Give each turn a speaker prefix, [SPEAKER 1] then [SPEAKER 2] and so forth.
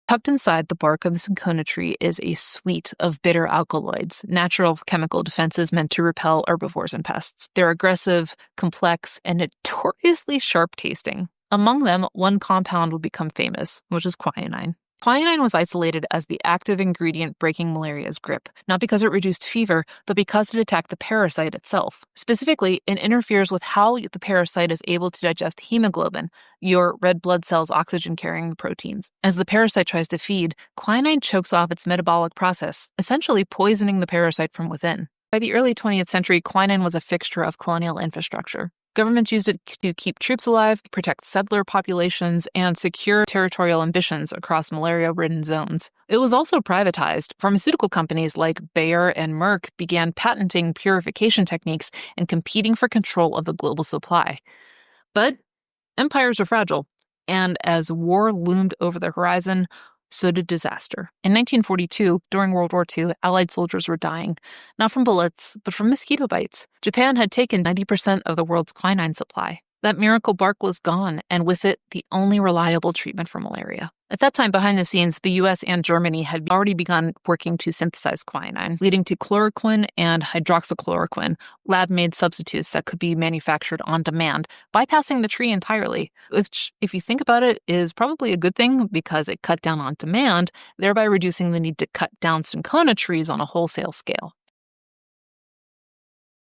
[SPEAKER 1] Tucked inside the bark of the cinchona tree is a suite of bitter alkaloids, natural chemical defenses meant to repel herbivores and pests. They're aggressive, complex, and notoriously sharp-tasting. Among them, one compound would become famous, which is quinine. Quinine was isolated as the active ingredient breaking malaria's grip, not because it reduced fever, but because it attacked the parasite itself. Specifically, it interferes with how the parasite is able to digest hemoglobin, your red blood cells' oxygen-carrying proteins. As the parasite tries to feed, quinine chokes off its metabolic process, essentially poisoning the parasite from within. By the early 20th century, quinine was a fixture of colonial infrastructure. Governments used it to keep troops alive, protect settler populations, and secure territorial ambitions across malaria-ridden zones. It was also privatized. Pharmaceutical companies like Bayer and Merck began patenting purification techniques and competing for control of the global supply. But empires are fragile, and as war loomed over the horizon, so did disaster. In 1942, during World War II, Allied soldiers were dying, not from bullets, but from mosquito bites. Japan had taken 90% of the world's quinine supply. That miracle bark was gone, and with it, the only reliable treatment for malaria. At that time, behind the scenes, the US and Germany had already begun working to synthesize quinine, leading to chloroquine and hydroxychloroquine, lab-made substitutes that could be manufactured on demand, bypassing the tree entirely, which, if you think about it, is probably a good thing because it cut down on demand, thereby reducing the need to cut down cinchona trees on a wholesale scale.